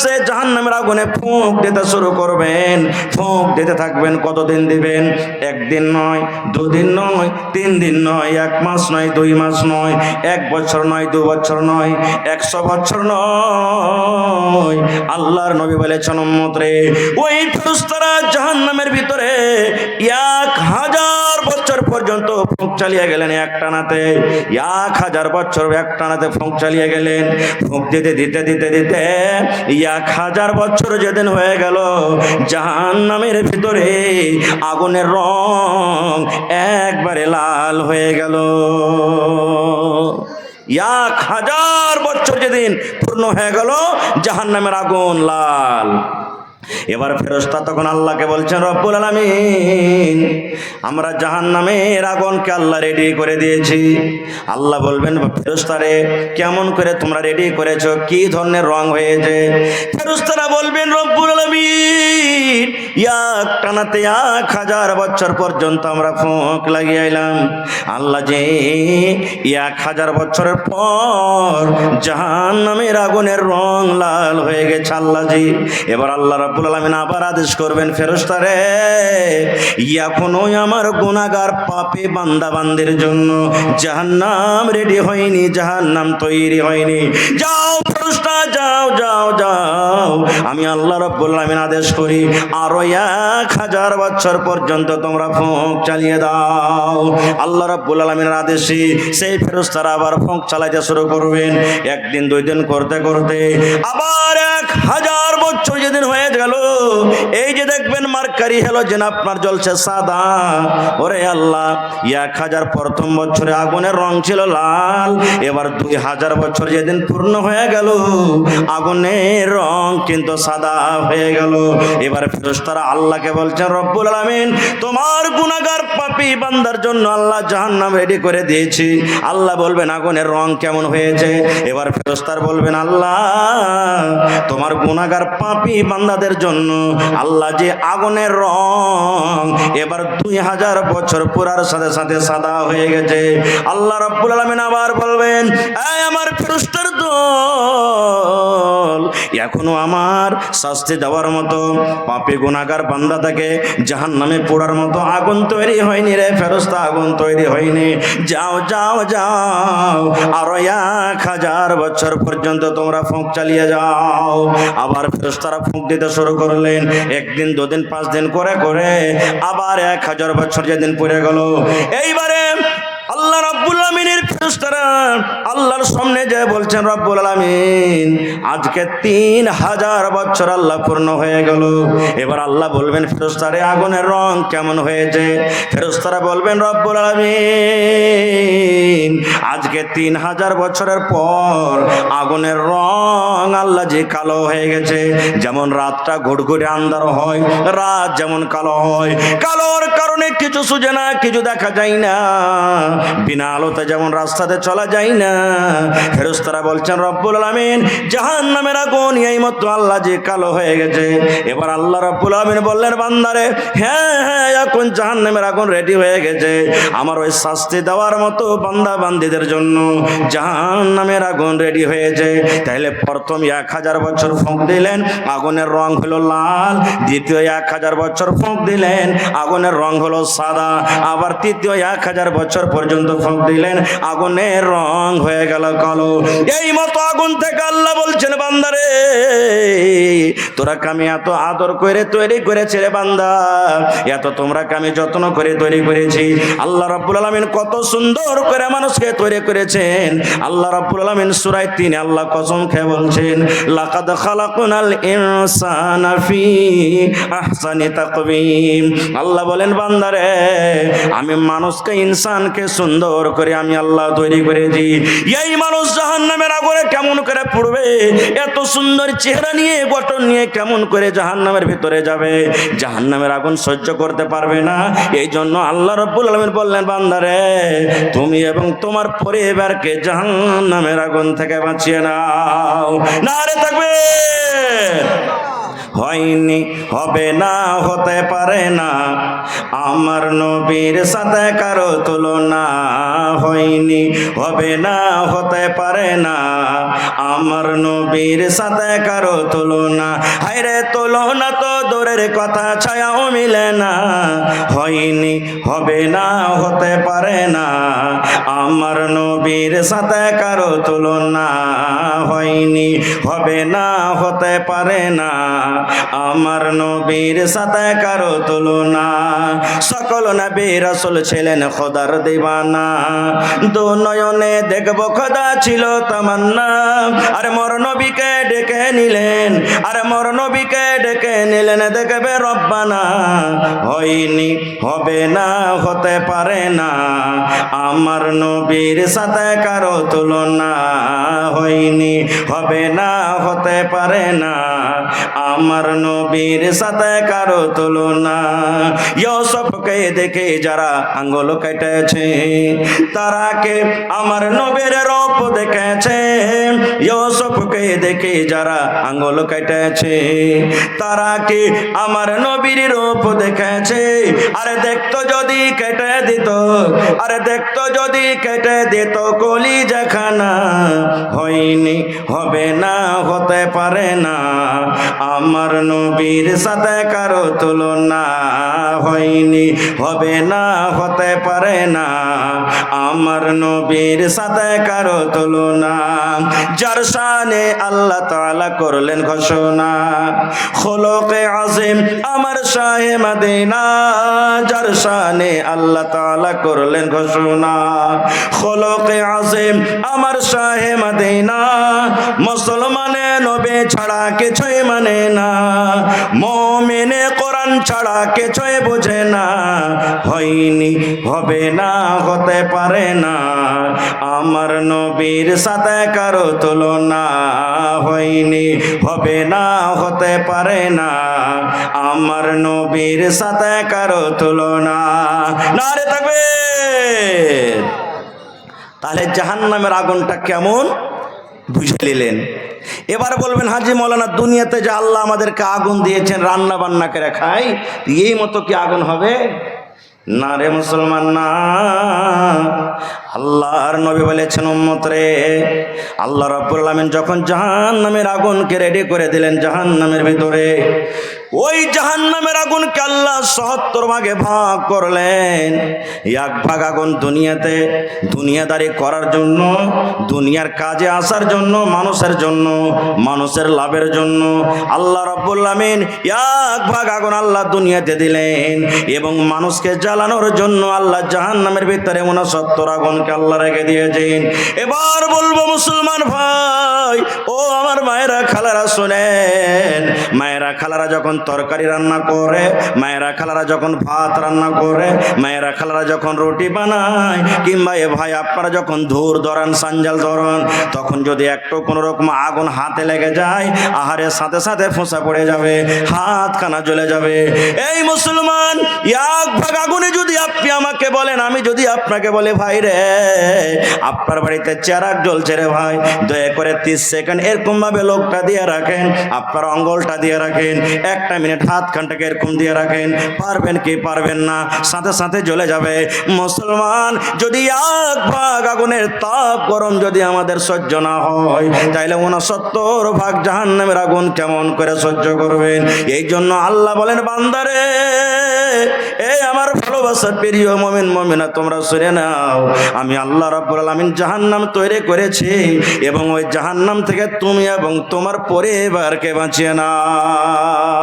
আস্তে জাহান্নামের আগুনে ফুঁক দিতে শুরু করবেন। ফুঁক দিতে থাকবেন। কতদিন দিবেন? একদিন নয়, দুদিন নয়, 3 দিন নয়, 1 মাস নয়, 2 মাস নয়, 1 বছর নয়, 2 বছর নয়, 100 বছর নয়। আল্লাহর নবী বলেছেন, উম্মত রে, ওই ফেরেশতারা জাহান্নামের ভিতরে 1000 বছর পর্যন্ত ফুঁক চালিয়ে গেলেন একটানাতে। 1000 বছর একটানাতে ফুঁক চালিয়ে গেলেন। ফুঁক দিতে দিতে দিতে দিতে 1000 বছর যেদিন হয়ে গেল, জাহান্নামের ভিতরে আগুনের রং একবারে লাল হয়ে গেল। 1000 বছর যেদিন পূর্ণ হয়ে গেল, জাহান্নামের আগুন লাল। এবার ফেরেশতা তখন আল্লাহকে বলছেন, রব্বুল আলামিন, আমরা জাহান্নামের আগুনকে আল্লাহ রেডি করে দিয়েছি। আল্লাহ বলবেন, ফেরেশতারে, কেমন করে তোমরা রেডি করেছো? কি ধরনের রং হয়েছে? ফেরেশতারা বলবেন, রব্বুল আলামিন, একটানাতে 1000 বছর পর্যন্ত আমরা ফুঁক লাগিয়ে এলাম। আল্লাহ যে 1000 বছরের পর জাহান্নামের আগুনের রং লাল হয়ে গেছে আল্লাহ জি। এবার আল্লাহ রাব্বুল আলামিন আবার আদেশ করবেন, ফেরেশতারে, এখনো আমার গুনাহগার পাপী বান্দা বান্দির জন্য জাহান্নাম রেডি হয়নি, জাহান্নাম তৈরি হয়নি। যাও ফেরেশতা, যাও যাও যাও, আমি আল্লাহ রাব্বুল আলামিন আদেশ করি, আরো 1000 বছর পর্যন্ত তোমরা ফুঁক চালিয়ে দাও। আল্লাহ রাব্বুল আলামিনের আদেশে সেই ফেরেশতারা আবার ফুঁক চালাতে শুরু করবেন। 1 দিন 2 দিন করতে করতে আবার 1000 বছর যেদিন হয়ে গেল, এই যে দেখবেন মার্কারি হ্যালোজেন আপনার জ্বলছে সাদা। ওরে আল্লাহ, 1000 প্রথম বছরে আগুনের রং ছিল লাল। এবার 2000 বছর যেদিন পূর্ণ হয়ে গেল, আগুনের রং কিন্তু সাদা হয়ে গেল। এবার ফেরেশতারা আল্লাহকে বলছেন, রব্বুল আলামিন, তোমার গুনাহগার পাপী বান্দার জন্য আল্লাহ জাহান্নাম রেডি করে দিয়েছি। আল্লাহ বলবেন, আগুনের রং কেমন হয়েছে? এবার ফেরেশতারা বলবেন, আল্লাহ, তোমার গুনাহগার পাপী বান্দাদের জন্য আল্লাহ যে আগুনের রং এবার 2000 বছর পুরার সাথে সাথে সাদা হয়ে গেছে। আল্লাহ রাব্বুল আলামিন আবার বলবেন, এই আমার ফেরেশতার দল, এখনো আমার শাস্তি দেওয়ার মতো, পাপী গুনাহগার বান্দাটাকে জাহান্নামে পোড়ার মতো আগুন তৈরি হয়নি রে ফেরেশতা, আগুন তৈরি হয়নি। যাও যাও যাও, আরো 1000 বছর পর্যন্ত তোমরা ফুঁক চালিয়ে যাও। আবার ফেরেশতারা ফুঁক দিতে শুরু করলেন। 1 দিন 2 দিন 5 দিন করে করে আবার 1000 বছর যেদিন পড়ে গেল, এইবারে আল্লাহ রাব্বুল আলামিনের ফেরেশতারা আল্লাহর সামনে যায় বলছেন, রব্বুল আলামিন, আজকে 3000 বছর আল্লাহ পূর্ণ হয়ে গেল। এবার আল্লাহ বলবেন, ফেরেশতারে, আগুনের রং কেমন হয়েছে? ফেরেশতারা বলবেন, রব্বুল আলামিন, আজকে 3000 বছরের পর আগুনের রং আল্লাহ যে কালো হয়ে গেছে। যেমন রাতটা ঘুটঘুটে আন্ধার হয়, রাত যেমন কালো হয়, কালোর কারণে কিছু সুজে না, কিছু দেখা যায় না, বিনা আলোতে যেমন রাস্তাতে চলা যায় না। ফেরেশতারা বলছেন, রব্বুল আলামিন, জাহান্নামের আগুন এইমাত্র আল্লাহ যে কালো হয়ে গেছে। এবার আল্লাহ রাব্বুল আলামিন বললেন, বান্দারে, হ্যাঁ হ্যাঁ, এখন জাহান্নামের আগুন রেডি হয়ে গেছে আমার ওই শাস্তি দেওয়ার মতো বান্দা বান্দীদের জন্য। জাহান্নামের আগুন রেডি হয়েছে। তাহলে প্রথম 1000 বছর ফুঁক দিলেন, আগুনের রং হলো লাল। দ্বিতীয় 1000 বছর ফুঁক দিলেন, আগুনের রং হলো সাদা। আবার তৃতীয় 1000 বছর পর্যন্ত ফুঁক দিলেন, আগুনের রং হয়ে গেল কালো। এই মতো আগুন থেকে আল্লাহ বলছেন, বান্দারে, তোরা আমি এত আদর করে তৈরি করেছে রে বান্দা, এত তোমরা আমি যত্ন করে তৈরি করেছি। আল্লাহ রাব্বুল আলামিন কত সুন্দর করে মানুষকে তৈরি করেছেন। আল্লাহ রাব্বুল আলামিন সূরা 3 আল্লাহ কসম খেয়ে বলছেন, লাকাদ খালাকনাল ইনসানা ফি আহসানি তাকওয়িম। আল্লাহ বলেন, বান্দারে, আমি মানুষকে, ইনসানকে সুন্দর করে আমি আল্লাহ তৈরি করেছি। এই মানুষ জাহান্নামের আগুনে কেমন করে পড়বে? এত সুন্দর চেহারা নিয়ে, গঠন নিয়ে কেমন করে জাহান্নামের ভিতরে যাবে? জাহান্নামের আগুন সহ্য করতে পারবে না। এই জন্য আল্লাহ রাব্বুল আলামিন বললেন, বান্দারে, তুমি এবং তোমার পরিবারকে জাহান্নামের আগুন থেকে বাঁচিয়ে নাও। নারে তাকবীর। হয়নি, হবে না, হতে পারে না, আমার নবীর সাথে কারো তুলনা। হয়নি, হবে না, হতে পারে না, আমার নবীর সাথে কারো তুলনা, হায়রে তুলনা তো দূরের কথা, ছায়াও মিলে না, হয়নি হবে না হতে পারে না, আমার নবীর সাথে কারো তুলনা, হয়নি হবে না হতে পারে না, আমার নবীর সাথে কারো তুলনা। সকল নবী রাসূল ছিলেন খোদার দিওয়ানা, দু নয়নে দেখব খোদা ছিল তামান্না, আরে মোর নবীকে ডেকে নিলেন, আরে মোর নবীকে ডেকে নিলেন দেখবে রব্বানা, হয়নি হবে না হতে পারে না, আমার নবীর সাথে কারো তুলনা, হয়নি হবে না হতে পারে না, আমার নবীর সাথে কারো তুলনা। ইউসুফকে দেখে যারা আঙ্গুল কেটেছে, তারা কে আমার নবীর রূপ দেখেছে, ইউসুফকে দেখে যারা আঙ্গুল কেটেছে, তারা কি আমার নবীর রূপ দেখেছে, আরে দেখতো যদি কেটে দিত, আরে দেখতো যদি কেটে দিত কলিজাখানা, হয়নি হবে না হতে পারে না, আমার নবীর সাথে কারো তুলনা, হয়নি হবে না হতে পারে না, আমার নবীর সাথে কারো তুলনা। যার শানে আল্লাহ তাআলা করলেন ঘোষণা, খুলুকে আযীম আমার শাহে মদিনা, যার শানে আল্লাহ তাআলা করলেন ঘোষণা, খুলুকে আযীম আমার শাহে মদিনা, মুসলমানে নবী ছাড়া কিছুই মানে না, মুমিনে কোরআন ছাড়া কিছুই বোঝে না, হয়নি হবে না হতে পারে না, আমার নবীর সাথে কারো তুলনা, হয়নি হবে না হতে পারে না, আমার নবীর সাথে কারো তুলনা। নারে তাকবীর। তাহলে জাহান্নামের আগুনটা কেমন বুঝে নিলেন। এবার বলবেন হাজি মৌলানা, দুনিয়াতে যে আল্লাহ আমাদেরকে আগুন দিয়েছেন রান্না বান্না করে খাই, এই মতো কি আগুন হবে? না রে মুসলমান না। আল্লাহর নবী বলেছেন, উম্মত রে, আল্লাহ রাব্বুল আলামিন যখন জাহান্নামের আগুনকে রেডি করে দিলেন জাহান্নামের ভিতরে, ওই জাহান্নামের আগুনকে আল্লাহ ৭০ ভাগে ভাগ করলেন। এক ভাগ আগুন দুনিয়াতে দুনিয়াদারি করার জন্য, দুনিয়ার কাজে আসার জন্য, মানুষের জন্য, মানুষের লাভের জন্য আল্লাহ রাব্বুল আলামিন এক ভাগ আগুন আল্লাহ দুনিয়াতে দিলেন, এবং মানুষকে জ্বালানোর জন্য আল্লাহ জাহান্নামের ভিতরে ৬৯ আগুনকে আল্লাহ রেখে দিয়েছেন। এবার বলবো মুসলমান ভাই, ও আমার মায়েরা খালারা শোনেন, মায়েরা খালারা যখন তরকারি রান্না করে, মায়েরা খালারা যখন ভাত রান্না করে, মায়েরা খালারা যখন রুটি বানায়, কিংবা এ ভাই আপনারা যখন ধুর ধরান, সাঞ্জাল ধরান, তখন যদি একটু কোনো রকম আগুন হাতে লেগে যায়, আহারের সাথে সাথে ফোঁসা পড়ে যাবে, হাতখানা জ্বলে যাবে। এই মুসলমান, এক ভাগ আগুনে যদি আপনি আমাকে বলেন, আমি যদি আপনাকে বলে ভাই রে আপনার বাড়িতে চেরাগ জ্বলছে রে ভাই, দয়া করে 30 সেকেন্ড এরকম ভাবে লোকটা দিয়ে রাখেন, আপনার অঙ্গলটা দিয়ে রাখেন, 1 মিনিট হাতখানটাকে এরকম দিয়ে রাখেন, পারবেন কি পারবেন না? সাথে সাথে জ্বলে যাবে। মুসলমান, যদি এক ভাগ আগুনের তাপ গরম যদি আমাদের সহ্য না হয়, তাইলে ৬৯ ভাগ জাহান্নামের আগুন কেমন করে সহ্য করবেন? এই জন্য আল্লাহ বলেন, বান্দারে, এই আমার ভালোবাসার প্রিয় মুমিন মুমিনা, তোমরা শুনে নাও, আমি আল্লাহ রাব্বুল আলামিন জাহান্নাম তৈরি করেছি, এবং ওই জাহান্নাম থেকে তুমি এবং তোমার পরিবারকে বাঁচিয়ে নাও।